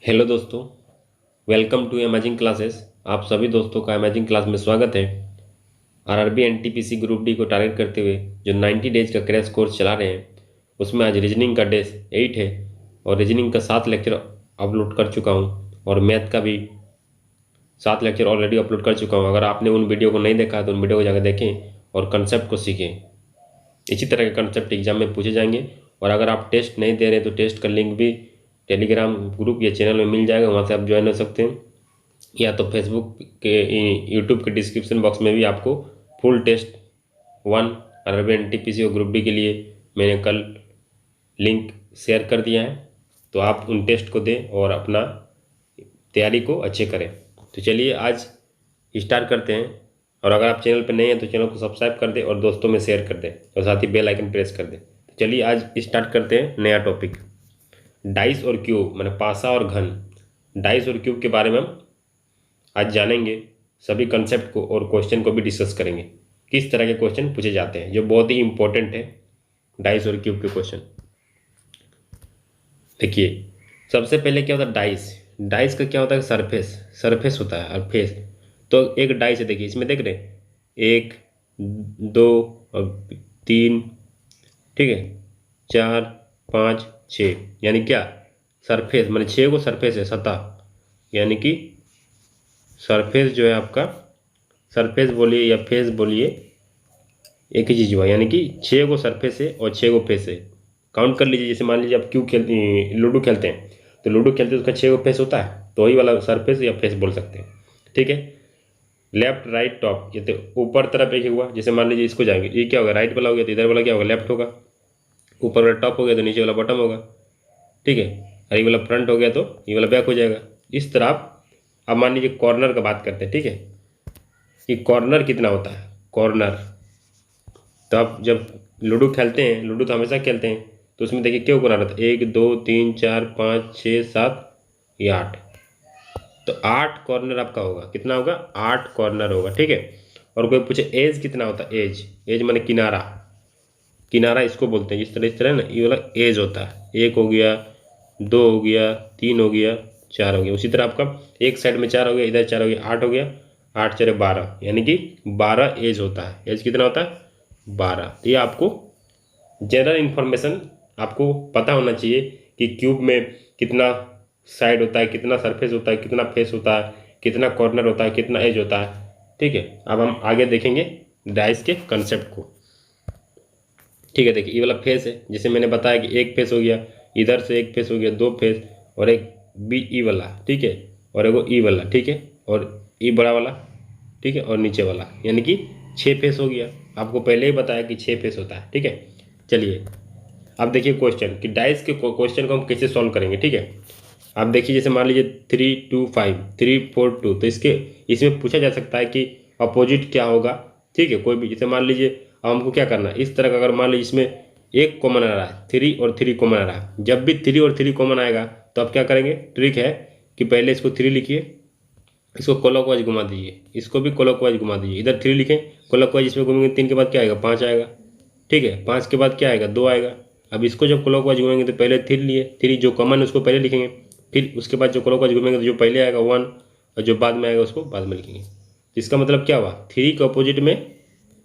Hello दोस्तों, welcome to amazing classes. आप सभी दोस्तों का अमेजिंग क्लास में स्वागत है। आरआरबी एनटीपीसी ग्रुप डी को टारगेट करते हुए जो 90 डेज का क्रैश कोर्स चला रहे हैं, उसमें आज रीजनिंग का डे 8 है और रीजनिंग का 7 लेक्चर अपलोड कर चुका हूं और मैथ का भी 7 लेक्चर ऑलरेडी अपलोड कर चुका हूं। अगर आपने उन वीडियो को नहीं देखा तो उन वीडियो को जाकर देखें और कंसेप्ट को सीखें। इसी तरह के कंसेप्ट एग्जाम में पूछे जाएंगे और अगर आप टेस्ट नहीं दे रहे तो टेस्ट का लिंक भी टेलीग्राम ग्रुप या चैनल में मिल जाएगा, वहाँ से आप ज्वाइन हो सकते हैं, या तो फेसबुक के यूट्यूब के डिस्क्रिप्शन बॉक्स में भी आपको फुल टेस्ट 1 आरआरबी एनटीपीसी और ग्रुप डी के लिए मैंने कल लिंक शेयर कर दिया है, तो आप उन टेस्ट को दें और अपना तैयारी को अच्छे करें। तो चलिए आज स्टार्ट करते हैं। और अगर आप चैनल पर नए हैं तो चैनल को सब्सक्राइब कर दें और दोस्तों में शेयर कर दें और साथ ही बेल आइकन प्रेस कर दें। तो चलिए आज स्टार्ट करते हैं नया टॉपिक, डाइस और क्यूब, माने पासा और घन। डाइस और क्यूब के बारे में हम आज जानेंगे, सभी कंसेप्ट को और क्वेश्चन को भी डिस्कस करेंगे, किस तरह के क्वेश्चन पूछे जाते हैं जो बहुत ही इंपॉर्टेंट है डाइस और क्यूब के क्वेश्चन। देखिए, सबसे पहले क्या होता है डाइस। डाइस का क्या होता है? सरफेस, सरफेस होता है और फेस। तो एक डाइस है, देखिए इसमें देख रहे हैं 1 2 और 3, ठीक है, 4 5 6, यानी क्या सरफेस, माने 6 को सरफेस है, सतह, यानी कि सरफेस जो है आपका, सरफेस बोलिए या फेस बोलिए, एक ही चीज़ हुआ, यानी कि 6 को सरफेस है और 6 को फेस है। काउंट कर लीजिए, जैसे मान लीजिए आप क्यों खेलते लूडो खेलते हैं, तो लूडो खेलते हैं उसका 6 को फेस होता है, तो वही वाला सरफेस या फेस बोल सकते हैं, ठीक है। लेफ्ट राइट टॉप, ये तो ऊपर तरफ एक हुआ, जैसे मान लीजिए इसको जाएंगे, ये क्या होगा, राइट वाला हो गया, तो इधर वाला क्या होगा, लेफ्ट होगा। ऊपर वाला टॉप हो गया तो नीचे वाला बॉटम होगा, ठीक है। और ये वाला फ्रंट हो गया तो ये वाला बैक हो जाएगा। इस तरह आप, अब मान लीजिए कॉर्नर का बात करते हैं, ठीक है, कि कॉर्नर कितना होता है, कॉर्नर। तो आप जब लूडो खेलते हैं, लूडो तो हमेशा खेलते हैं, तो उसमें देखिए क्यों कॉर्नर रहता है, 1 2 3 4 5 6 7 ये 8, तो 8 कॉर्नर आपका होगा। कितना होगा? 8 कॉर्नर होगा, ठीक है। और कोई पूछे एज कितना होता है, एज, एज माने किनारा, किनारा इसको बोलते हैं। इस तरह ना ये वाला एज होता है, 1 हो गया, 2 हो गया, 3 हो गया, 4 हो गया। उसी तरह आपका एक साइड में 4 हो गया, इधर 4 हो गया, 8 हो गया, 8 4 12, यानी कि 12 एज होता है। एज कितना होता है? 12। तो ये आपको जनरल इन्फॉर्मेशन आपको पता होना चाहिए कि क्यूब में कितना साइड होता है, कितना सरफेस होता है, कितना फेस होता है, कितना कॉर्नर होता है, कितना एज होता है, ठीक है। अब हम आगे देखेंगे डाइस के कंसेप्ट को, ठीक है। देखिए ये वाला फेस है, जैसे मैंने बताया कि एक फेस हो गया, इधर से एक फेस हो गया, 2 फेस, और एक बी ई वाला, ठीक है, और एगो ई वाला, ठीक है, और ई बड़ा वाला, ठीक है, और नीचे वाला, यानी कि 6 फेस हो गया। आपको पहले ही बताया कि 6 फेस होता है, ठीक है। चलिए अब देखिए क्वेश्चन, कि डाइस के क्वेश्चन को हम कैसे सॉल्व करेंगे, ठीक है। आप देखिए, जैसे मान लीजिए 3 2 5 3 4 2, तो इसमें पूछा जा सकता है कि अपोजिट क्या होगा, ठीक है। कोई भी, जैसे मान लीजिए अब हमको क्या करना है, इस तरह का अगर मान लीजिए इसमें एक कॉमन आ रहा है, 3 और 3 कॉमन आ रहा है, जब भी 3 और 3 कॉमन आएगा तो आप क्या करेंगे, ट्रिक है कि पहले इसको 3 लिखिए, इसको क्लॉकवाइज घुमा दीजिए, इसको भी क्लॉकवाइज घुमा दीजिए, इधर 3 लिखें क्लॉकवाइज, इसमें घूमेंगे 3 के बाद क्या आएगा, 5 आएगा, ठीक है, 5 के बाद क्या आएगा, 2 आएगा। अब इसको जब क्लॉकवाइज घूमेंगे तो पहले 3 लिए, 3 जो कॉमन है उसको पहले लिखेंगे, फिर उसके बाद जो क्लॉकवाइज घूमेंगे तो जो पहले आएगा 1, और जो बाद में आएगा उसको बाद में लिखेंगे। इसका मतलब क्या हुआ, 3 के अपोजिट में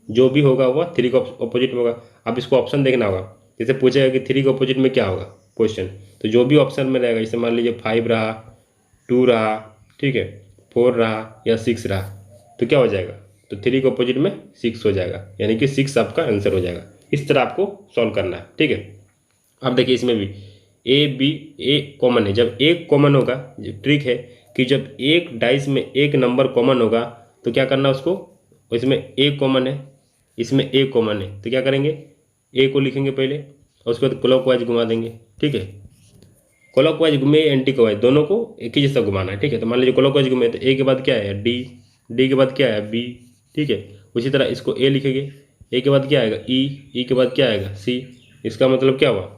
जो भी होगा वह 3 के अपोजिट में होगा। अब इसको ऑप्शन देखना होगा, जैसे पूछेगा कि 3 के अपोजिट में क्या होगा क्वेश्चन, तो जो भी ऑप्शन में रहेगा, जैसे मान लीजिए 5 रहा, 2 रहा, ठीक है, 4 रहा या 6 रहा, तो क्या हो जाएगा, तो 3 के अपोजिट में 6 हो जाएगा, यानी कि 6 आपका आंसर हो जाएगा। इस तरह आपको सॉल्व करना है, ठीक है। अब देखिए इसमें भी ए बी, ए कॉमन है, जब एक कॉमन होगा, ट्रिक है कि जब एक डाइस में एक नंबर कॉमन होगा तो क्या करना उसको, इसमें ए कॉमन है, इसमें ए कॉमन है, तो क्या करेंगे, ए को लिखेंगे पहले और उसके बाद क्लॉकवाइज घुमा देंगे, ठीक है। क्लॉकवाइज घूमे, एंटी क्लॉकवाइज, दोनों को एक ही जैसा घुमाना है, ठीक है। तो मान लीजिए क्लॉकवाइज घूमे तो ए के बाद क्या है, डी, डी के बाद क्या है, बी, ठीक है। उसी तरह इसको ए लिखेंगे, ए के बाद क्या आएगा, ई, ई के बाद क्या आएगा, सी। इसका मतलब क्या हुआ,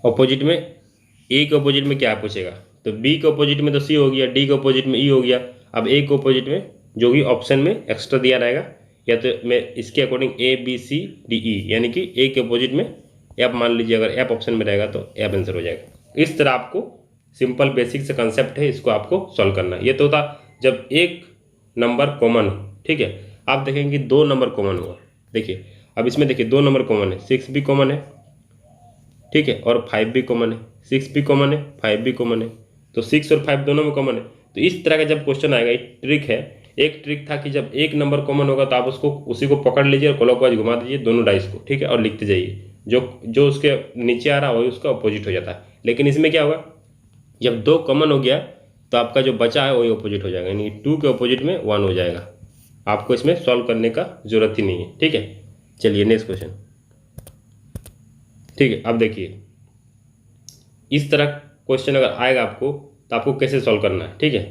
ऑपोजिट में, ए के ऑपोजिट में क्या पूछेगा, तो बी के ऑपोजिट में तो सी हो गया, डी के ऑपोजिट में ई हो गया। अब ए के ऑपोजिट में जो भी ऑप्शन में एक्स्ट्रा दिया रहेगा, या तो मैं इसके according A B C D E, यानी कि ए के ऑपोजिट में एफ मान लीजिए, अगर एफ ऑप्शन में रहेगा तो एफ आंसर हो जाएगा, इस तरह आपको सिंपल बेसिक से कंसेप्ट है, इसको आपको सॉल्व करना है। ये तो था जब एक नंबर कॉमन हो, ठीक है। आप देखेंगे कि 2 नंबर कॉमन हुआ, देखिए अब इसमें देखिए 2 नंबर कॉमन है, 6 भी कॉमन है, ठीक है, और 5 भी कॉमन है, 6 भी कॉमन है, 5 भी कॉमन है, तो 6 और 5 दोनों में कॉमन है। तो इस तरह का जब क्वेश्चन आएगा, एक ट्रिक है, एक ट्रिक था कि जब एक नंबर कॉमन होगा तो आप उसको उसी को पकड़ लीजिए और क्लॉकवाइज घुमा दीजिए दोनों डाइस को, ठीक है, और लिखते जाइए, जो जो उसके नीचे आ रहा है वही उसका अपोजिट हो जाता है। लेकिन इसमें क्या होगा, जब 2 कॉमन हो गया तो आपका जो बचा है वही अपोजिट हो जाएगा, यानी 2 के अपोजिट में 1 हो जाएगा। आपको इसमें सॉल्व करने का जरूरत ही नहीं है, ठीक है। चलिए नेक्स्ट क्वेश्चन, ठीक है। अब देखिए इस तरह क्वेश्चन अगर आएगा आपको तो आपको कैसे सॉल्व करना है, ठीक है।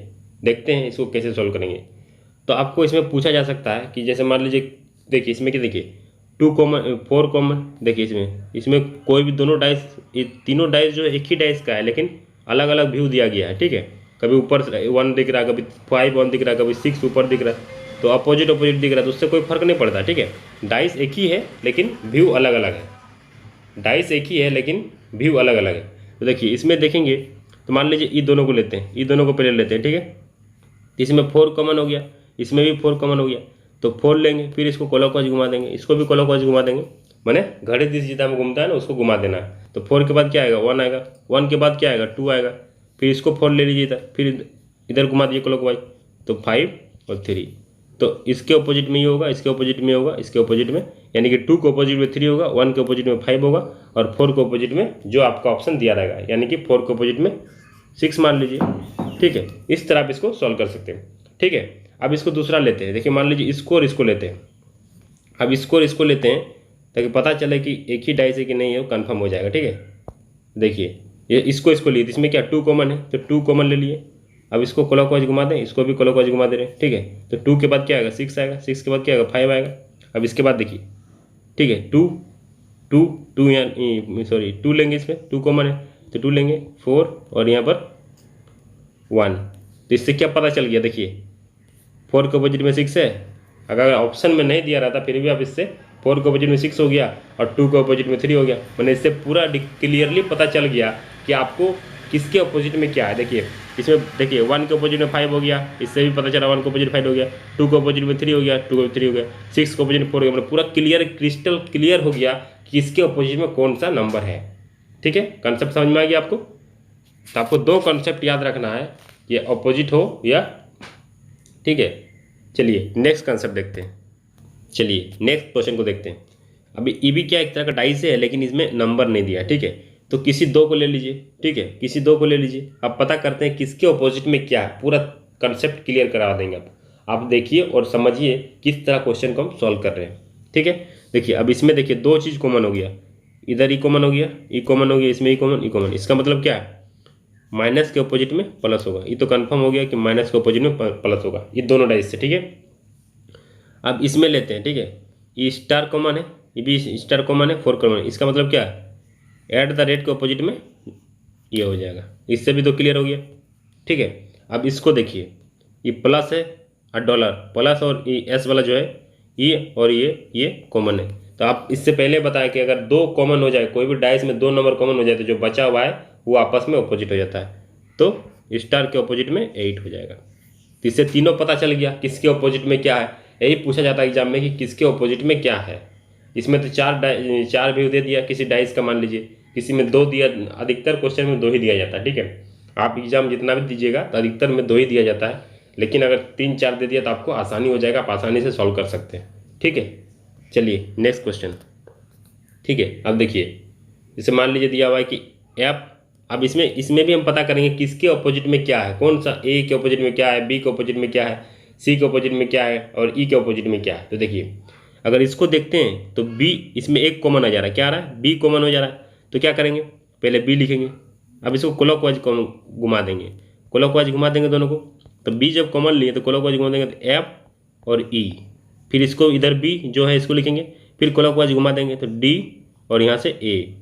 देखते हैं इसको कैसे सॉल्व करेंगे। तो आपको इसमें पूछा जा सकता है कि जैसे मान लीजिए, देखिए इसमें क्या, देखिए 2 कॉमन 4 कॉमन, देखिए इसमें कोई भी दोनों डाइस, ये तीनों डाइस जो है एक ही डाइस का है लेकिन अलग अलग व्यू दिया गया है, ठीक है। कभी ऊपर 1 दिख रहा है, कभी 5 1 दिख रहा है, कभी 6 ऊपर दिख रहा है, तो अपोजिट अपोजिट दिख रहा है, तो उससे कोई फर्क नहीं पड़ता, ठीक है। डाइस एक ही है लेकिन व्यू अलग अलग है, डाइस एक ही है लेकिन व्यू अलग अलग है। तो देखिए इसमें देखेंगे तो मान लीजिए ये दोनों को लेते हैं, ये दोनों को पहले लेते हैं, ठीक है। इसमें 4 कॉमन हो गया, इसमें भी 4 कॉमन हो गया, तो 4 लेंगे, फिर इसको क्लॉकवाइज घुमा देंगे, इसको भी क्लॉकवाइज घुमा देंगे, माने घड़ी जिस दिशा में घूमता है ना उसको घुमा देना है। तो 4 के बाद क्या आएगा, 1 आएगा, 1 के बाद क्या आएगा, 2 आएगा, फिर इसको 4 ले लीजिए इधर, फिर इधर घुमा दीजिए क्लॉकवाइज, तो 5 और 3, तो इसके अपोजिट में ये होगा, इसके अपोजिट में होगा, इसके अपोजिट में, यानी कि 2 के अपोजिट में 3 होगा, 1 के अपोजिट में 5 होगा, और 4 के अपोजिट में जो आपका ऑप्शन दिया रहेगा, यानी कि 4 के अपोजिट में 6 मान लीजिए, ठीक है। इस तरह आप इसको सॉल्व कर सकते हैं, ठीक है। अब इसको दूसरा लेते हैं, देखिए मान लीजिए इसको और इसको लेते हैं। अब इसको और इसको लेते हैं ताकि पता चले कि एक ही डाइस है कि नहीं है, वो कन्फर्म हो जाएगा, ठीक है। देखिए ये इसको लिए, इसमें क्या 2 कॉमन है, तो 2 कॉमन ले लिए। अब इसको क्लॉकवाइज घुमा दें, इसको भी क्लॉकवाइज घुमा दे रहे हैं, ठीक है। तो 2 के बाद क्या आएगा, 6 आएगा, 6 के बाद क्या आएगा, 5 आएगा। अब इसके बाद देखिए, ठीक है, 2 2 2 यहाँ सॉरी 2 लेंगे, इसमें 2 कॉमन है तो 2 लेंगे, 4 और यहाँ पर 1। तो इससे क्या पता चल गया, देखिए 4 के अपोजिट में 6 है। अगर ऑप्शन में नहीं दिया रहता फिर भी आप इससे 4 के अपोजिट में 6 हो गया और 2 के अपोजिट में 3 हो गया, मैंने इससे पूरा क्लियरली पता चल गया कि आपको किसके अपोजिट में क्या है। देखिए इसमें देखिए 1 के अपोजिट में 5 हो गया, इससे भी पता चला 1 के अपोजिट 5 हो गया, 2 के अपोजिट में 3 हो गया, 2 के 3 हो गया, 6 के अपोजिट में 4 हो गया, मतलब पूरा क्लियर क्रिस्टल क्लियर हो गया कि इसके अपोजिट में कौन सा नंबर है, ठीक है। कंसेप्ट समझ में आ गया आपको। तो आपको 2 कंसेप्ट याद रखना है, ये अपोजिट हो या, ठीक है। चलिए नेक्स्ट कंसेप्ट देखते हैं। चलिए नेक्स्ट क्वेश्चन को देखते हैं। अभी ये भी क्या एक तरह का डाइस है लेकिन इसमें नंबर नहीं दिया, ठीक है। तो किसी 2 को ले लीजिए, ठीक है, किसी 2 को ले लीजिए। अब पता करते हैं किसके अपोजिट में क्या है, पूरा कंसेप्ट क्लियर करा देंगे आप देखिए और समझिए किस तरह क्वेश्चन को हम सॉल्व कर रहे हैं, ठीक है। देखिए अब इसमें देखिए 2 चीज़ कॉमन हो गया, इधर ई कॉमन हो गया, ई कॉमन हो गया, इसमें ई कॉमन, इसका मतलब क्या है, माइनस के अपोजिट में प्लस होगा। ये तो कंफर्म हो गया कि माइनस के अपोजिट में प्लस होगा, ये दोनों डाइस से, ठीक है। अब इसमें लेते हैं, ठीक है, ये स्टार कॉमन है, ये भी स्टार कॉमन है, 4 कॉमन है, इसका मतलब क्या है, ऐट द रेट के अपोजिट में ये हो जाएगा, इससे भी तो क्लियर हो गया, ठीक है। अब इसको देखिए, ये प्लस है और डॉलर, प्लस और ये एस वाला जो है ये और ये कॉमन है। तो आप इससे पहले बताया कि अगर 2 कॉमन हो जाए, कोई भी डाइस में 2 नंबर कॉमन हो जाए तो जो बचा हुआ है वो आपस में अपोजिट हो जाता है, तो स्टार के अपोजिट में 8 हो जाएगा। तो इससे तीनों पता चल गया किसके अपोजिट में क्या है। यही पूछा जाता है एग्जाम में कि किसके अपोजिट में क्या है। इसमें तो 4 व्यू दे दिया किसी डाइस का, मान लीजिए किसी में 2 दिया, अधिकतर क्वेश्चन में 2 ही दिया जाता है, ठीक है। आप एग्जाम जितना भी दीजिएगा तो अधिकतर में 2 ही दिया जाता है, लेकिन अगर 3 4 दे दिया तो आपको आसानी हो जाएगा, आप आसानी से सॉल्व कर सकते हैं, ठीक है। चलिए नेक्स्ट क्वेश्चन, ठीक है। अब देखिए जैसे मान लीजिए दिया हुआ है कि ऐप, अब इसमें भी हम पता करेंगे किसके अपोजिट में क्या है, कौन सा, ए के अपोजिट में क्या है, बी के अपोजिट में क्या है, सी के अपोजिट में क्या है और ई के अपोजिट में क्या है। तो देखिए अगर इसको देखते हैं तो बी, इसमें एक कॉमन आ जा रहा है, क्या आ रहा है, बी कॉमन हो जा रहा है, तो क्या करेंगे, पहले बी लिखेंगे। अब इसको क्लॉकवाइज घुमा देंगे, क्लॉकवाइज घुमा देंगे दोनों को। तो बी जब कॉमन लिए तो क्लॉकवाइज घुमा देंगे, तो एफ और ई, फिर इसको इधर बी जो है इसको लिखेंगे, फिर क्लॉकवाइज घुमा देंगे तो डी और यहाँ से ए।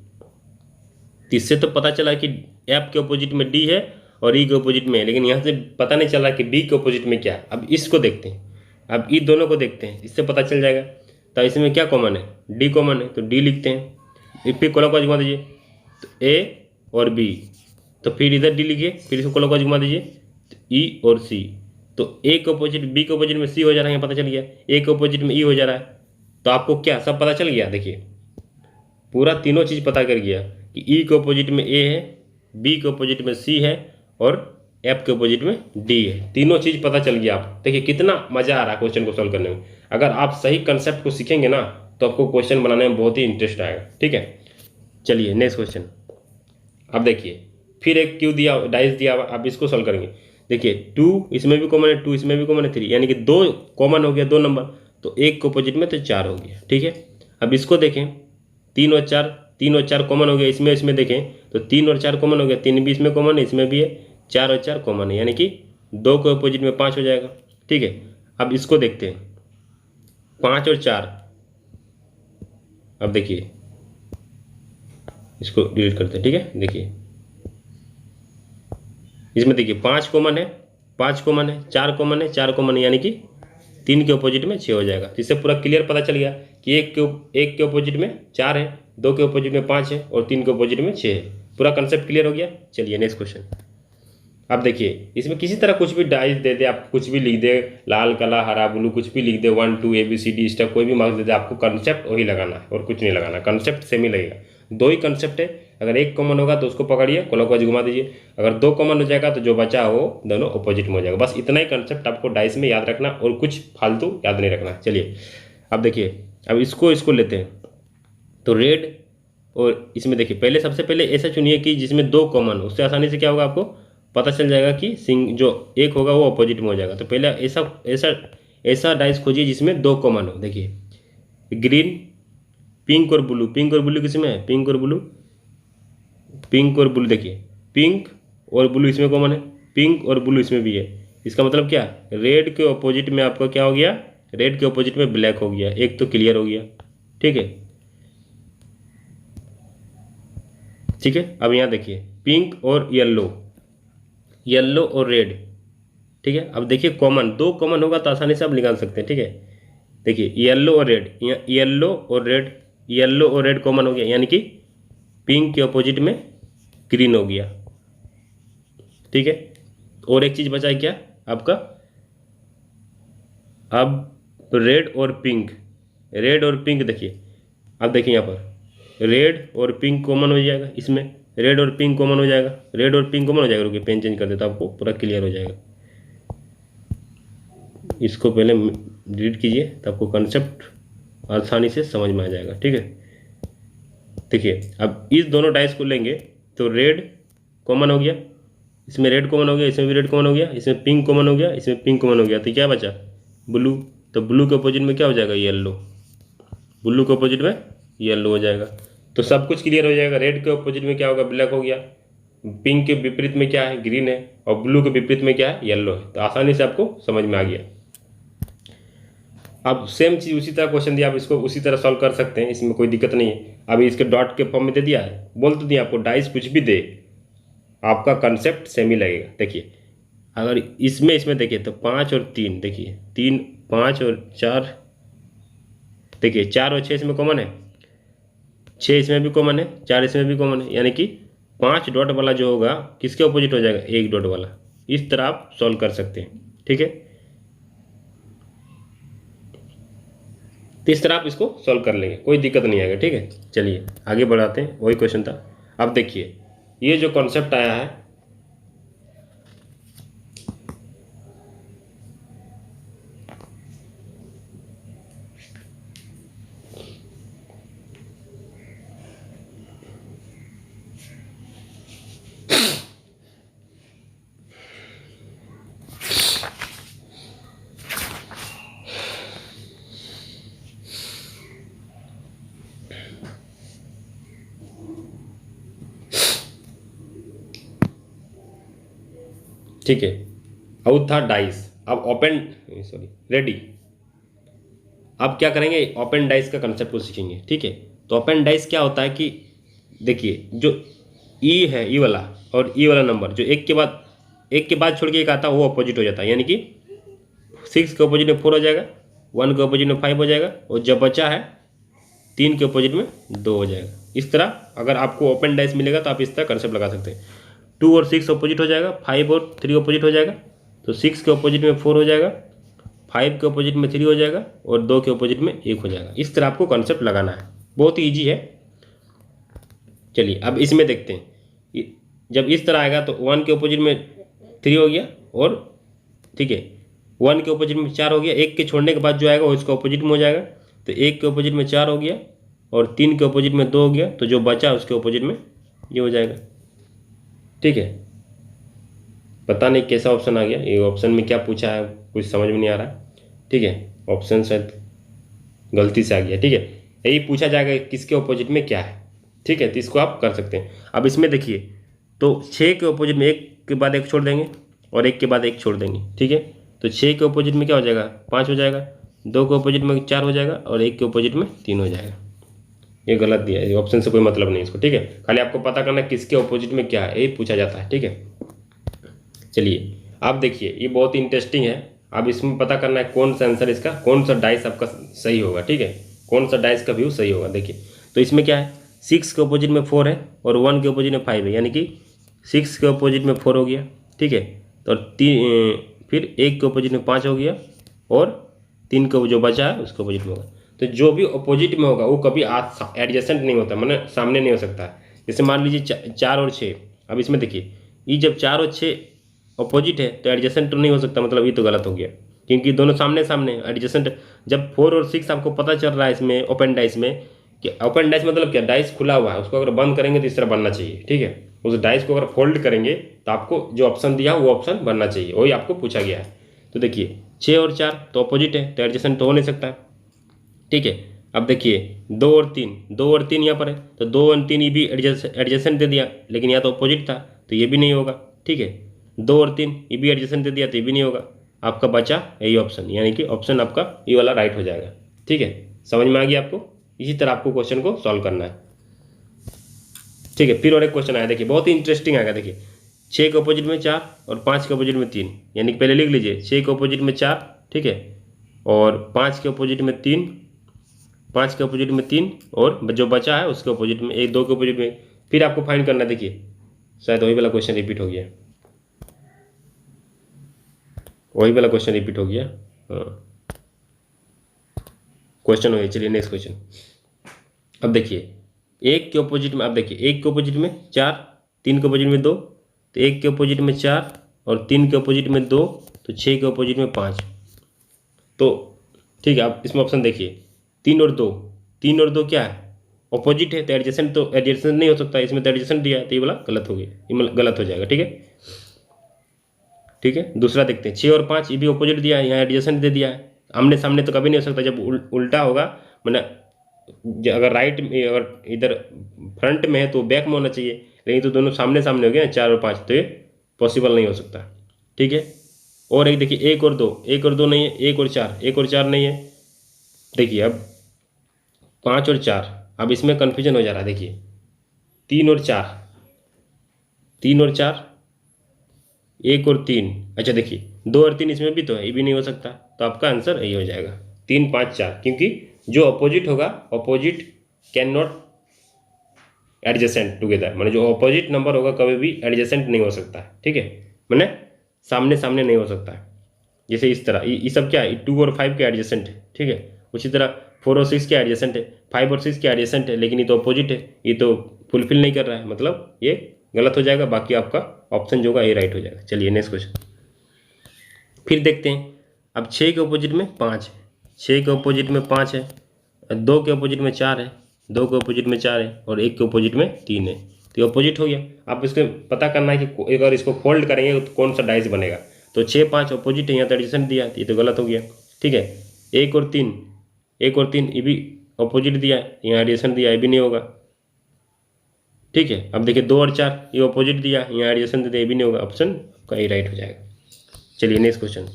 इससे तो पता चला कि एफ के अपोजिट में डी है और ई के अपोजिट में है, लेकिन यहाँ से पता नहीं चला कि बी के अपोजिट में क्या है। अब इसको देखते हैं, अब ई दोनों को देखते हैं, इससे पता चल जाएगा। तो इसमें क्या कॉमन है, डी कॉमन है, तो डी लिखते हैं, फिर क्लॉकवाइज घुमा दीजिए, तो ए और बी, तो फिर इधर डी लिखिए, फिर इसको क्लॉकवाइज घुमा दीजिए, तो ई और सी, तो ए के अपोजिट बी के अपोजिट में सी हो जा रहा है, पता चल गया। ए के अपोजिट में ई हो जा रहा है, तो आपको क्या सब पता चल गया। देखिए पूरा तीनों चीज़ पता कर गया कि ई के अपोजिट में ए है, बी के अपोजिट में सी है और एफ के अपोजिट में डी है। तीनों चीज़ पता चल गया आप। देखिए कितना मज़ा आ रहा है क्वेश्चन को सॉल्व करने में। अगर आप सही कंसेप्ट को सीखेंगे ना तो आपको क्वेश्चन बनाने में बहुत ही इंटरेस्ट आएगा। ठीक है, चलिए नेक्स्ट क्वेश्चन। अब देखिए फिर एक क्यू दिया, डाइस दिया, आप इसको सॉल्व करेंगे। देखिए 2 इसमें भी कॉमन है, 2 इसमें भी कॉमन है, 3, यानी कि 2 कॉमन हो गया, 2 नंबर, तो एक के अपोजिट में तो 4 हो गया। ठीक है, अब इसको देखें, 3 और 4 कॉमन हो गया, इसमें देखें तो 3 और 4 कॉमन हो गया, 3 भी इसमें कॉमन है, इसमें भी है, 4 और 4 कॉमन है, यानी कि 2 के अपोजिट में 5 हो जाएगा। ठीक है, अब इसको देखते हैं 5 और 4। अब देखिए इसको डिलीट करते हैं। ठीक है, देखिए इसमें देखिए 5 कॉमन है, 5 कॉमन है, 4 कॉमन है, 4 कॉमन है, यानी कि 3 के अपोजिट में 6 हो जाएगा। तो इससे पूरा क्लियर पता चल गया कि एक के अपोजिट में 4 है, 2 के अपोजिट में 5 है और 3 के अपोजिट में 6 है। पूरा कंसेप्ट क्लियर हो गया। चलिए नेक्स्ट क्वेश्चन। अब देखिए इसमें किसी तरह कुछ भी डाइस दे दे, आप कुछ भी लिख दे, लाल काला हरा ब्लू कुछ भी लिख दे, 1 2 ABCD स्टेप कोई भी मार्क्स दे दे, आपको कंसेप्ट वही लगाना है और कुछ नहीं लगाना। कंसेप्ट सेम ही लगेगा। 2 ही कंसेप्ट है, अगर एक कॉमन होगा तो उसको पकड़िए, क्लॉकवाइज घुमा दीजिए, अगर 2 कॉमन हो जाएगा तो जो बचा हो दोनों अपोजिट में हो जाएगा। बस इतना ही कंसेप्ट आपको डाइस में याद रखना और कुछ फालतू याद नहीं रखना। चलिए अब देखिए, अब इसको लेते हैं, तो रेड और इसमें देखिए पहले सबसे पहले ऐसा चुनिए कि जिसमें 2 कॉमन हो, उससे आसानी से क्या होगा आपको पता चल जाएगा कि जो एक होगा वो अपोजिट में हो जाएगा। तो पहले ऐसा डाइस खोजिए जिसमें 2 कॉमन हो। देखिए ग्रीन, पिंक और ब्लू, पिंक और ब्लू किसमें है, पिंक और ब्लू, पिंक और ब्लू, देखिए पिंक और ब्लू इसमें कॉमन है, पिंक और ब्लू इसमें भी है। इसका मतलब क्या, रेड के अपोजिट में आपका क्या हो गया, रेड के अपोजिट में ब्लैक हो गया, एक तो क्लियर हो गया। ठीक है, ठीक है। अब यहाँ देखिए पिंक और येलो, येलो और रेड। ठीक है, अब देखिए कॉमन 2 कॉमन होगा तो आसानी से आप निकाल सकते हैं। ठीक है, देखिए येलो और रेड, येलो और रेड, येलो और रेड कॉमन हो गया, यानी कि पिंक के अपोजिट में ग्रीन हो गया। ठीक है, और एक चीज़ बचा है क्या आपका, अब रेड और पिंक, रेड और पिंक देखिए, अब देखिए यहाँ पर रेड और पिंक कॉमन हो जाएगा, इसमें रेड और पिंक कॉमन हो जाएगा, रेड और पिंक कॉमन हो जाएगा। रुकिए पेन चेंज कर देता, आपको पूरा क्लियर हो जाएगा। इसको पहले डिलीट कीजिए तो आपको कंसेप्ट आसानी से समझ में आ जाएगा। ठीक है, देखिए अब इस दोनों डाइस को लेंगे तो रेड कॉमन हो गया, इसमें रेड कॉमन हो गया, इसमें भी रेड कॉमन हो गया, इसमें पिंक कॉमन हो गया, इसमें पिंक कॉमन हो गया, तो क्या बचा ब्लू। तो ब्लू के अपोजिट में क्या हो जाएगा, येलो, ब्लू के अपोजिट में येलो हो जाएगा। तो सब कुछ क्लियर हो जाएगा। रेड के अपोजिट में क्या होगा, ब्लैक हो गया, पिंक के विपरीत में क्या है, ग्रीन है, और ब्लू के विपरीत में क्या है, येलो है। तो आसानी से आपको समझ में आ गया। अब सेम चीज़ उसी तरह क्वेश्चन दिया, आप इसको उसी तरह सॉल्व कर सकते हैं, इसमें कोई दिक्कत नहीं है। अभी इसके डॉट के फॉर्म में दे दिया है, बोल तो दिया आपको, डाइस कुछ भी दे आपका कंसेप्ट सेम ही लगेगा। देखिए अगर इसमें देखिए तो 5 और 3, देखिए 3 5 और 4, देखिए 4 और 6 इसमें कॉमन है, 6 इसमें भी कॉमन है, 4 इसमें भी कॉमन है, यानी कि 5 डॉट वाला जो होगा किसके अपोजिट हो जाएगा, 1 डॉट वाला। इस तरह आप सॉल्व कर सकते हैं। ठीक है, तो इस तरह आप इसको सॉल्व कर लेंगे, कोई दिक्कत नहीं आएगा। ठीक है, चलिए आगे बढ़ाते हैं, वही क्वेश्चन था। अब देखिए ये जो कॉन्सेप्ट आया है, ठीक है, आउट था डाइस, अब ओपन, सॉरी रेडी। अब क्या करेंगे, ओपन डाइस का कंसेप्ट को सीखेंगे। ठीक है, तो ओपन डाइस क्या होता है कि देखिए जो ई है, ई वाला और ई वाला नंबर जो एक के बाद छोड़ के एक आता है वो अपोजिट हो जाता है, यानी कि 6 के अपोजिट में 4 हो जाएगा, 1 के अपोजिट में 5 हो जाएगा, और जब बचा है 3 के अपोजिट में 2 हो जाएगा। इस तरह अगर आपको ओपन डाइस मिलेगा तो आप इस तरह कंसेप्ट लगा सकते हैं। 2 और 6 अपोजिट हो जाएगा, 5 और 3 अपोजिट हो जाएगा, तो 6 के अपोजिट में 4 हो जाएगा, 5 के अपोजिट में 3 हो जाएगा और 2 के अपोजिट में 1 हो जाएगा। इस तरह आपको कॉन्सेप्ट लगाना है, बहुत ही ईजी है। चलिए अब इसमें देखते हैं, जब इस तरह आएगा तो 1 के अपोजिट में 3 हो गया, और ठीक है 1 के अपोजिट में 4 हो गया, 1 के छोड़ने के बाद जो आएगा वो इसका अपोजिट में हो जाएगा, तो 1 के अपोजिट में 4 हो गया और 3 के अपोजिट में 2 हो गया, तो जो बचा उसके अपोजिट में ये हो जाएगा। ठीक है, पता नहीं कैसा ऑप्शन आ गया, ये ऑप्शन में क्या पूछा है कुछ समझ में नहीं आ रहा। ठीक है, ऑप्शन शायद गलती से आ गया। ठीक है, यही पूछा जाएगा किसके ऑपोजिट में क्या है। ठीक है, तो इसको आप कर सकते हैं। अब इसमें देखिए, तो 6 के ऑपोजिट में 1 के बाद 1 छोड़ देंगे और 1 के बाद 1 छोड़ देंगे। ठीक है, तो 6 के ऑपोजिट में क्या हो जाएगा, 5 हो जाएगा, 2 के ऑपोजिट में 4 हो जाएगा और 1 के ऑपोजिट में 3 हो जाएगा। ये गलत दिया है, ऑप्शन से कोई मतलब नहीं इसको। ठीक है, खाली आपको पता करना किसके ऑपोजिट में क्या है, यही पूछा जाता है। ठीक है, चलिए आप देखिए, ये बहुत इंटरेस्टिंग है। अब इसमें पता करना है कौन सा आंसर इसका, कौन सा डाइस आपका सही होगा। ठीक है, कौन सा डाइस का व्यू सही होगा। देखिए, तो इसमें क्या है, 6 के अपोजिट में 4 है और 1 के अपोजिट में 5 है, यानी कि 6 के अपोजिट में 4 हो गया। ठीक है, तो फिर 1 के अपोजिट में 5 हो गया और 3 का जो बचा है उसके अपोजिट में होगा। तो जो भी अपोजिट में होगा वो कभी एडजेसेंट नहीं होता, मतलब सामने नहीं हो सकता। जैसे मान लीजिए 4 और 6, अब इसमें देखिए, ये जब 4 और 6 अपोजिट है तो एडजेसेंट तो नहीं हो सकता, मतलब ये तो गलत हो गया, क्योंकि दोनों सामने सामने एडजेसेंट। जब 4 और 6 आपको पता चल रहा है इसमें ओपन डाइस में, कि ओपन डाइस मतलब क्या, डाइस खुला हुआ है, उसको अगर बंद करेंगे तो इस तरह बनना चाहिए। ठीक है, उस डाइस को अगर फोल्ड करेंगे तो आपको जो ऑप्शन दिया वो ऑप्शन बनना चाहिए, वही आपको पूछा गया है। तो देखिए 6 और 4 तो अपोजिट है, तो एडजेसेंट तो हो नहीं सकता। ठीक है, अब देखिए 2 और 3 यहाँ पर है, तो 2 और 3 ये भी एडजेसेंट दे दिया, लेकिन यहाँ तो अपोजिट था तो ये भी नहीं होगा। ठीक है, 2 और 3 ये भी एडजेसेंट दे दिया तो ये भी नहीं होगा। आपका बचा यही ऑप्शन, यानी कि ऑप्शन आपका ये वाला राइट हो जाएगा। ठीक है, समझ में आ गया आपको। इसी तरह आपको क्वेश्चन को सॉल्व करना है। ठीक है, फिर और एक क्वेश्चन आया, देखिए बहुत ही इंटरेस्टिंग आएगा। देखिए 6 के अपोजिट में 4 और 5 के अपोजिट में 3, यानी कि पहले लिख लीजिए 6 के अपोजिट में 4, ठीक है, और 5 के अपोजिट में 3, 5 के अपोजिट में 3 और जो बचा है उसके अपोजिट में 1, 2 के अपोजिट में। फिर आपको फाइंड करना है। देखिए शायद वही वाला क्वेश्चन रिपीट हो गया, वही वाला क्वेश्चन रिपीट हो गया। हाँ, क्वेश्चन वही। चलिए नेक्स्ट क्वेश्चन। अब देखिए 1 के अपोजिट में, अब देखिए 1 के अपोजिट में 4, 3 के अपोजिट में 2, तो 1 के अपोजिट में 4 और 3 के अपोजिट में 2, तो 6 के अपोजिट में 5। तो ठीक है, आप इसमें ऑप्शन देखिए 3 और 2, 3 और 2 क्या है, अपोजिट है, तो एडजेसेंट तो एडजेसेंट नहीं हो सकता, इसमें तो एडजेसेंट दिया है, तो ये वाला गलत हो गया, ये गलत हो जाएगा। ठीक है, ठीक है, दूसरा देखते हैं 6 और 5, ये भी अपोजिट दिया है, यहाँ एडजेसेंट दे दिया है। आमने सामने तो कभी नहीं हो सकता, जब उल्टा होगा, मतलब अगर राइट में, अगर इधर फ्रंट में है तो बैक में होना चाहिए, लेकिन तो दोनों सामने सामने हो गए 4 और 5, तो ये पॉसिबल नहीं हो सकता। ठीक है, और एक देखिए 1 और 2, 1 और 2 नहीं है, 1 और 4, 1 और 4 नहीं है। देखिए अब 5 और 4, अब इसमें कन्फ्यूजन हो जा रहा है। देखिए 3 और 4, 3 और 4, 1 और 3, अच्छा देखिए 2 और 3 इसमें भी तो है, ये भी नहीं हो सकता, तो आपका आंसर यही हो जाएगा 3, 5, 4, क्योंकि जो अपोजिट होगा, opposite can not adjacent together, मैंने जो अपोजिट नंबर होगा कभी भी एडजेसेंट नहीं हो सकता है। ठीक है, मैंने सामने सामने नहीं हो सकता है। जैसे इस तरह ये सब क्या है, 2 और 5 के एडजेसेंट है। ठीक है, उसी तरह 4 और 6 के एडजेसेंट है, 5 और 6 के एडजेसेंट है, लेकिन ये तो अपोजिट है, ये तो फुलफिल नहीं कर रहा है, मतलब ये गलत हो जाएगा। बाकी आपका ऑप्शन जो होगा ये राइट हो जाएगा। चलिए नेक्स्ट क्वेश्चन फिर देखते हैं। अब 6 के अपोजिट में 5 है, 6 के अपोजिट में 5 है, 2 के अपोजिट में 4 है, 2 के अपोजिट में 4 है और 1 के अपोजिट में 3 है, तो ये अपोजिट हो गया। आप इसको पता करना है कि अगर इसको फोल्ड करेंगे तो कौन सा डाइस बनेगा। तो 6, 5 अपोजिट है, यहाँ तो एडजेसेंट दिया है, ये तो गलत हो गया। ठीक है, 1 और 3, 1 और 3 ये भी अपोजिट दिया है, यहाँ एडजेसेंट दिया है, ये भी नहीं होगा। ठीक है, अब देखिए 2 और 4 ये अपोजिट दिया, यहाँ एडजेसेंट दिया, ये भी नहीं होगा। ऑप्शन आपका ये राइट हो जाएगा। चलिए नेक्स्ट क्वेश्चन।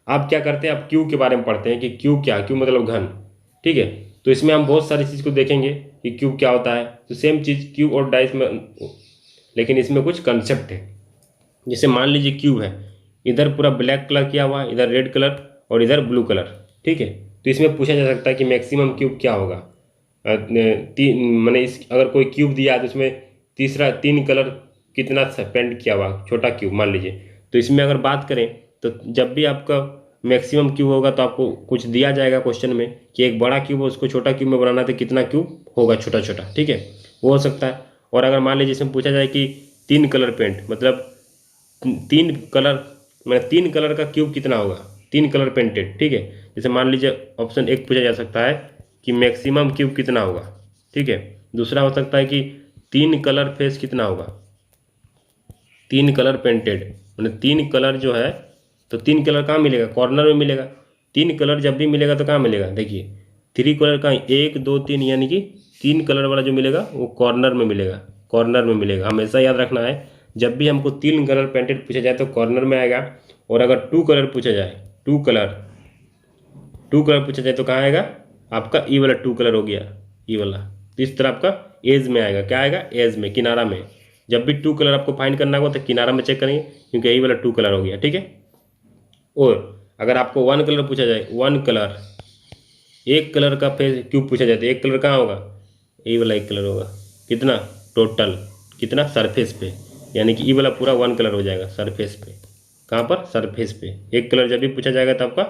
आप क्या करते हैं, आप क्यू के बारे में पढ़ते हैं कि क्यू क्या, क्यू मतलब घन। ठीक है, तो इसमें हम बहुत सारी चीज़ को देखेंगे कि क्यूब क्या होता है। तो सेम चीज़ क्यूब और डाइस में, लेकिन इसमें कुछ कंसेप्ट है। जैसे मान लीजिए क्यूब है, इधर पूरा ब्लैक कलर किया हुआ, इधर रेड कलर और इधर ब्लू कलर। ठीक है, तो इसमें पूछा जा सकता है कि मैक्सिमम क्यूब क्या होगा। मैंने इस अगर कोई क्यूब दिया है तो उसमें तीसरा 3 कलर कितना पेंट किया हुआ छोटा क्यूब मान लीजिए। तो इसमें अगर बात करें तो जब भी आपका मैक्सिमम क्यूब होगा तो आपको कुछ दिया जाएगा क्वेश्चन में कि एक बड़ा क्यूब है उसको छोटा क्यूब में बनाना है तो कितना क्यूब होगा छोटा छोटा, ठीक है, वो हो सकता है। और अगर मान लीजिए इसमें पूछा जाए कि 3 कलर पेंट मतलब 3 कलर, मतलब 3 कलर का क्यूब कितना होगा, 3 कलर पेंटेड, ठीक है। जैसे मान लीजिए ऑप्शन एक पूछा जा सकता है कि मैक्सिमम क्यूब कितना होगा, ठीक है। दूसरा हो सकता है कि 3 कलर फेस कितना होगा, 3 कलर पेंटेड मतलब 3 कलर जो है, तो 3 कलर कहाँ मिलेगा, कॉर्नर में मिलेगा। 3 कलर जब भी मिलेगा तो कहाँ मिलेगा, देखिए 3 कलर का 1 2 3 यानी कि 3 कलर वाला जो मिलेगा वो कॉर्नर में मिलेगा, कॉर्नर में मिलेगा। हमेशा याद रखना है जब भी हमको 3 कलर पेंटेड पूछा जाए तो कॉर्नर में आएगा। और अगर 2 कलर पूछा जाए, 2 कलर, 2 कलर पूछा जाए तो कहाँ आएगा, आपका ई वाला 2 कलर हो गया, ई वाला। तो इस तरह आपका एज में आएगा, क्या आएगा, एज में, किनारा में। जब भी 2 कलर आपको फाइंड करना होगा तो किनारा में चेक करेंगे क्योंकि यही वाला 2 कलर हो गया, ठीक है। और अगर आपको 1 कलर पूछा जाए, 1 कलर, एक कलर का फेस क्यूब पूछा जाए तो एक कलर कहाँ होगा, ये वाला 1 कलर होगा, कितना टोटल, कितना सरफेस पे, यानी कि ये वाला पूरा 1 कलर हो जाएगा सरफेस पे। कहाँ पर, सरफेस पे। एक कलर जब भी पूछा जाएगा तो आपका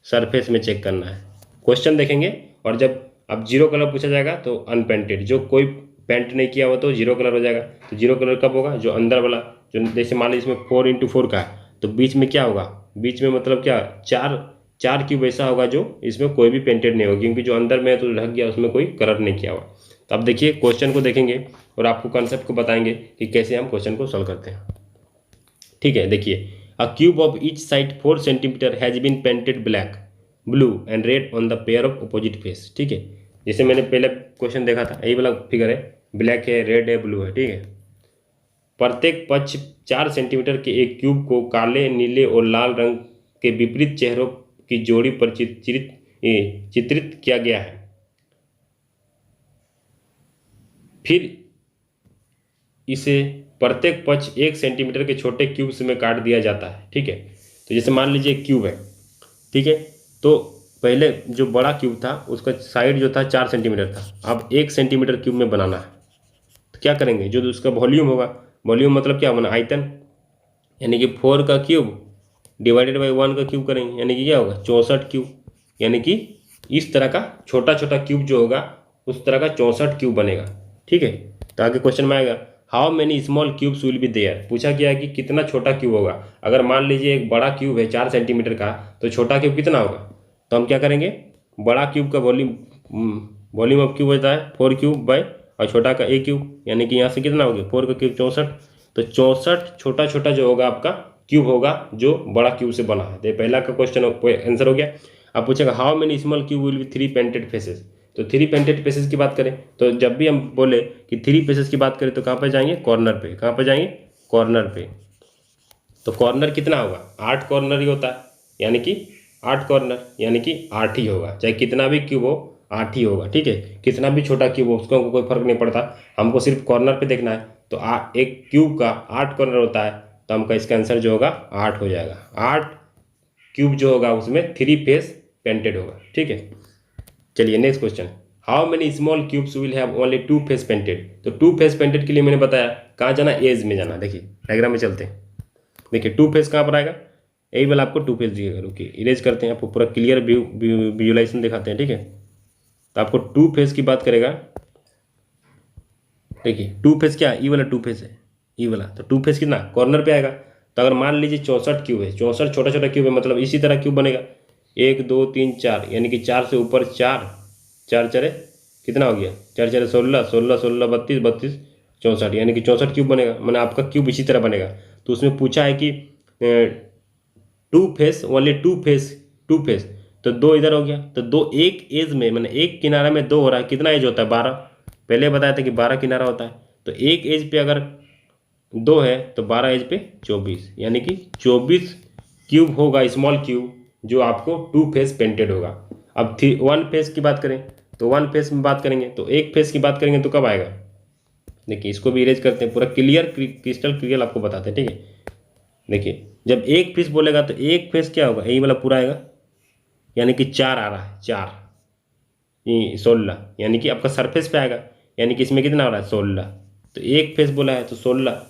सरफेस में चेक करना है, क्वेश्चन देखेंगे। और जब अब 0 कलर पूछा जाएगा तो अनपेंटेड, जो कोई पेंट नहीं किया हुआ तो 0 कलर हो जाएगा। तो 0 कलर कब होगा, जो अंदर वाला, जो जैसे मान लीजिए इसमें 4 × 4 का है तो बीच में क्या होगा, बीच में मतलब क्या, चार, चार क्यूब ऐसा होगा जो इसमें कोई भी पेंटेड नहीं होगा क्योंकि जो अंदर में है तो ढक गया, उसमें कोई कलर नहीं किया हुआ। तो अब देखिए क्वेश्चन को देखेंगे और आपको कॉन्सेप्ट को बताएंगे कि कैसे हम क्वेश्चन को सॉल्व करते हैं, ठीक है। देखिए, a cube of each side 4 centimetre has been painted black, blue and red on the pair of opposite face, ठीक है। जैसे मैंने पहले क्वेश्चन देखा था, यही वाला फिगर है, ब्लैक है, रेड है, ब्लू है, ठीक है। प्रत्येक पक्ष 4 सेंटीमीटर के एक क्यूब को काले, नीले और लाल रंग के विपरीत चेहरों की जोड़ी पर चित्रित किया गया है। फिर इसे प्रत्येक पक्ष 1 सेंटीमीटर के छोटे क्यूब्स में काट दिया जाता है, ठीक है। तो जैसे मान लीजिए एक क्यूब है, ठीक है। तो पहले जो बड़ा क्यूब था उसका साइड जो था 4 सेंटीमीटर था, अब 1 सेंटीमीटर क्यूब में बनाना है। तो क्या करेंगे, जो उसका वॉल्यूम होगा, वॉल्यूम मतलब क्या होना, आयतन, यानी कि 4 का क्यूब डिवाइडेड बाई 1 का क्यूब करेंगे, यानी कि क्या होगा, 64 क्यूब। यानी कि इस तरह का छोटा छोटा क्यूब जो होगा उस तरह का 64 क्यूब बनेगा, ठीक है। तो आगे क्वेश्चन में आएगा, how many small cubes will be there, पूछा गया है कि कितना छोटा क्यूब होगा। अगर मान लीजिए एक बड़ा क्यूब है 4 सेंटीमीटर का तो छोटा क्यूब कितना होगा, तो हम क्या करेंगे, बड़ा क्यूब का वॉल्यूम ऑफ क्यूब होता है 4 क्यूब बाय, और छोटा का ए क्यूब, यानी कि यहाँ से कितना हो गया 4 का क्यूब 64। तो 64 छोटा छोटा जो होगा आपका क्यूब होगा जो बड़ा क्यूब से बना है। तो पहला का क्वेश्चन आंसर हो गया। अब पूछेगा how many small cube will be 3 painted faces, तो 3 पेंटेड फेसेस की बात करें तो जब भी हम बोले कि 3 फेसेस की बात करें तो कहाँ पर जाएंगे, कॉर्नर पे, कहाँ पर जाएंगे, कॉर्नर पे। तो कॉर्नर कितना होगा, 8 कॉर्नर ही होता है, यानी कि 8 कॉर्नर, यानी कि 8 ही होगा, चाहे कितना भी क्यूब हो 8 ही होगा, ठीक है। कितना भी छोटा क्यूब हो उसको हमको कोई फर्क नहीं पड़ता, हमको सिर्फ कॉर्नर पे देखना है। तो एक क्यूब का 8 कॉर्नर होता है, तो हमका इसका आंसर जो होगा 8 हो जाएगा। 8 क्यूब जो होगा उसमें 3 फेस पेंटेड होगा, ठीक है। चलिए next question, how many small cubes will have only 2 face painted, तो 2 फेस पेंटेड के लिए मैंने बताया कहाँ जाना, एज में जाना। देखिए डायग्राम में चलते हैं, देखिए 2 फेस कहाँ पर आएगा, यही वाला आपको 2 फेस दिखेगा। रुकिए इरेज करते हैं, आपको पूरा क्लियर विजुलाइजेशन दिखाते हैं, ठीक है। तो आपको 2 फेस की बात करेगा, देखिए 2 फेस क्या है, ई वाला 2 फेस है, ई वाला। तो 2 फेस कितना, कॉर्नर पे आएगा। तो अगर मान लीजिए 64 क्यूब है, 64 छोटा छोटा क्यूब है, मतलब इसी तरह क्यूब बनेगा 1 2 3 4, यानी कि 4 से ऊपर 4, 4 चरे कितना हो गया, 4 चरे 16, 16 16 32 32 64, यानी कि 64 क्यूब बनेगा। मैंने आपका क्यूब इसी तरह बनेगा। तो उसमें पूछा है कि 2 फेस, ओनली 2 फेस, 2 फेस, तो 2 इधर हो गया, तो 2 एक एज में, मैंने एक किनारा में 2 हो रहा है, कितना एज होता है 12, पहले बताया था कि 12 किनारा होता है। तो एक एज पे अगर 2 है तो 12 एज पे 24, यानी कि 24 क्यूब होगा, स्मॉल क्यूब, जो आपको 2 फेस पेंटेड होगा। अब 1 फेस की बात करें तो 1 फेस में बात करेंगे, तो एक फेस की बात करेंगे तो कब आएगा, देखिए इसको भी इरेज करते हैं, पूरा क्लियर क्रिस्टल क्लियर आपको बताते हैं, ठीक है। देखिए जब एक फेस बोलेगा तो एक फेस क्या होगा, यही वाला पूरा आएगा, यानी कि 4 आ रहा है, 4 ये 16, यानी कि आपका सरफेस पे आएगा, यानी कि इसमें कितना आ रहा है 16। तो एक फेस बोला है तो 16,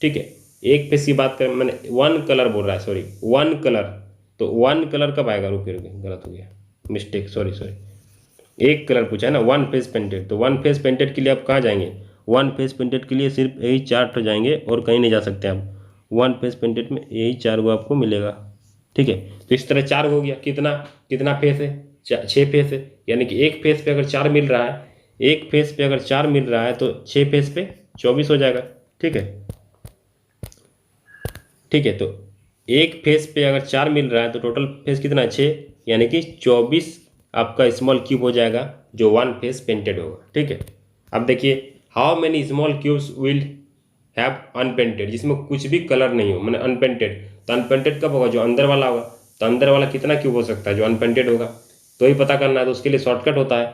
ठीक है। एक फेस की बात करें, मैंने वन कलर बोल रहा है, सॉरी वन कलर, तो वन कलर कब आएगा, रुके रुके गलत हो गया, मिस्टेक, सॉरी सॉरी, एक कलर पूछा है ना, वन फेस पेंटेड। तो वन फेस पेंटेड के लिए आप कहाँ जाएंगे, वन फेस पेंटेड के लिए सिर्फ यही चार्ट हो जाएंगे और कहीं नहीं जा सकते आप। वन फेस पेंटेड में यही 4 गो आपको मिलेगा, ठीक है। तो इस तरह 4 हो गया, कितना कितना फेस है, 6 फेस है, यानी कि एक फेस पे अगर 4 मिल रहा है, एक फेस पे अगर 4 मिल रहा है तो 6 फेस पे 24 हो जाएगा, ठीक है। ठीक है, तो एक फेस पे अगर 4 मिल रहा है तो टोटल फेस कितना है, 6, यानी कि 24 आपका स्मॉल क्यूब हो जाएगा जो वन फेस पेंटेड होगा, ठीक है। अब देखिए, how many small cubes will have unpainted, जिसमें कुछ भी कलर नहीं हो, मैंने अनपेंटेड, तो अनपेंटेड कब होगा, जो अंदर वाला होगा। तो अंदर वाला कितना क्यूब हो सकता है जो अनपेंटेड होगा, तो ही पता करना है। तो उसके लिए शॉर्टकट होता है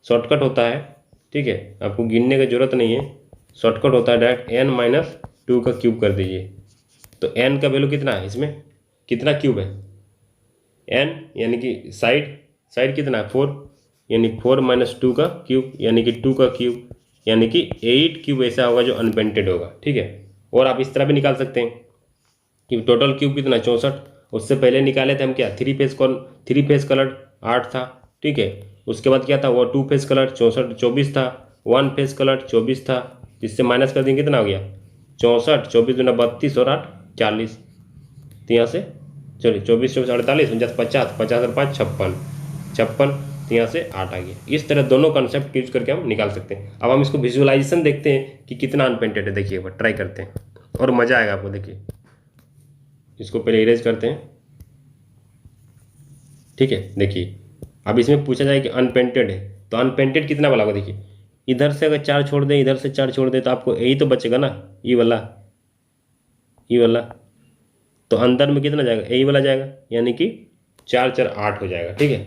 शॉर्टकट होता है, ठीक है, आपको गिनने की जरूरत नहीं है, शॉर्टकट होता है डायरेक्ट n-2 का क्यूब कर दीजिए। तो n का वैल्यू कितना है, इसमें कितना क्यूब है, n यानी कि साइड कितना है 4, यानी 4 - 2 का क्यूब, यानी कि 2 का क्यूब, यानी कि 8 क्यूब ऐसा होगा जो अनपेंटेड होगा, ठीक है। और आप इस तरह भी निकाल सकते हैं कि टोटल क्यूब कितना 64, उससे पहले निकाले थे हम क्या, 3 फेस कलर 8 था, ठीक है। उसके बाद क्या था, वो 2 फेस कलर 24 था, 1 फेस कलर 24 था, जिससे माइनस कर देंगे कितना हो गया 64, 24 दूना 32 और 8 40, तो यहाँ से चलिए 24 24 48 49 50, 50 और 5 56, 56, तो यहाँ से 8 आ गया। इस तरह दोनों कॉन्सेप्ट यूज करके हम निकाल सकते हैं। अब हम इसको विजुअलाइजेशन देखते हैं कि कितना अनपेंटेड है, देखिए एक बार ट्राई करते हैं और मज़ा आएगा आपको। देखिए इसको पहले इरेज करते हैं, ठीक है। देखिए अब इसमें पूछा जाए कि अनपेंटेड है, तो अनपेंटेड कितना वाला होगा, देखिए इधर से अगर 4 छोड़ दें, इधर से 4 छोड़ दें, तो आपको यही तो बचेगा ना, ये वाला, तो अंदर में कितना जाएगा, यही वाला जाएगा, यानी कि 4 4 8 हो जाएगा, ठीक है।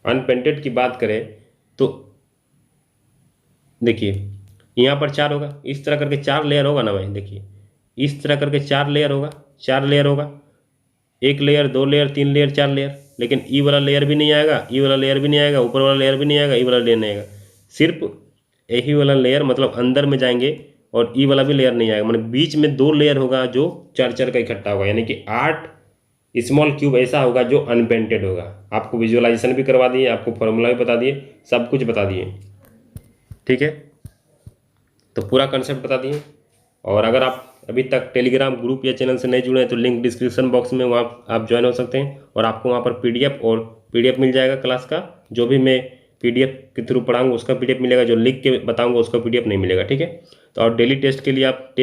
अनपेंटेड की बात करें तो देखिए यहाँ पर 4 होगा, इस तरह करके 4 लेयर होगा ना भाई, देखिए इस तरह करके 4 लेयर होगा, 4 लेयर होगा, 1 लेयर 2 लेयर 3 लेयर 4 लेयर, लेकिन ई वाला लेयर भी नहीं आएगा, ई वाला लेयर भी नहीं आएगा, ऊपर वाला लेयर भी नहीं आएगा, ई वाला लेयर नहीं आएगा, सिर्फ यही वाला लेयर, मतलब अंदर में जाएंगे, और ई वाला भी लेयर नहीं आएगा, मतलब बीच में 2 लेयर होगा जो 4 4 का इकट्ठा होगा, यानी कि 8 स्मॉल क्यूब ऐसा होगा जो अनपेंटेड होगा। आपको विजुअलाइजेशन भी करवा दिए, आपको फॉर्मूला भी बता दिए, सब कुछ बता दिए, ठीक है। तो पूरा कंसेप्ट बता दिए। और अगर आप अभी तक टेलीग्राम ग्रुप या चैनल से नहीं जुड़े हैं तो लिंक डिस्क्रिप्शन बॉक्स में, वहाँ आप ज्वाइन हो सकते हैं, और आपको वहाँ पर पीडीएफ मिल जाएगा क्लास का, जो भी मैं पीडीएफ के थ्रू पढ़ाऊंगा उसका पीडीएफ मिलेगा, जो लिख के बताऊंगा उसका पीडीएफ नहीं मिलेगा, ठीक है। तो और डेली टेस्ट के लिए आप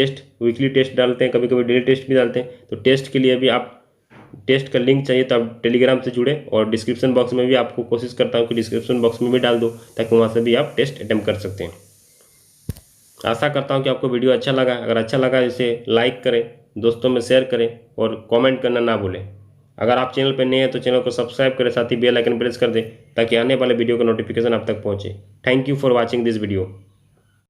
वीकली टेस्ट डालते हैं, कभी कभी डेली टेस्ट भी डालते हैं, तो टेस्ट के लिए भी आप टेस्ट का लिंक चाहिए तो आप टेलीग्राम से जुड़े, और डिस्क्रिप्शन बॉक्स में भी आपको कोशिश करता हूँ कि डिस्क्रिप्शन बॉक्स में भी डाल दो, ताकि वहाँ से भी आप टेस्ट अटेम्प्ट कर सकते हैं। आशा करता हूँ कि आपको वीडियो अच्छा लगा। अगर अच्छा लगा इसे लाइक करें, दोस्तों में शेयर करें, और कमेंट करना ना भूलें। अगर आप चैनल पर नए हैं तो चैनल को सब्सक्राइब करें, साथ ही बेल आइकन प्रेस कर दें, ताकि आने वाले वीडियो का नोटिफिकेशन आप तक पहुँचे। Thank you for watching this video.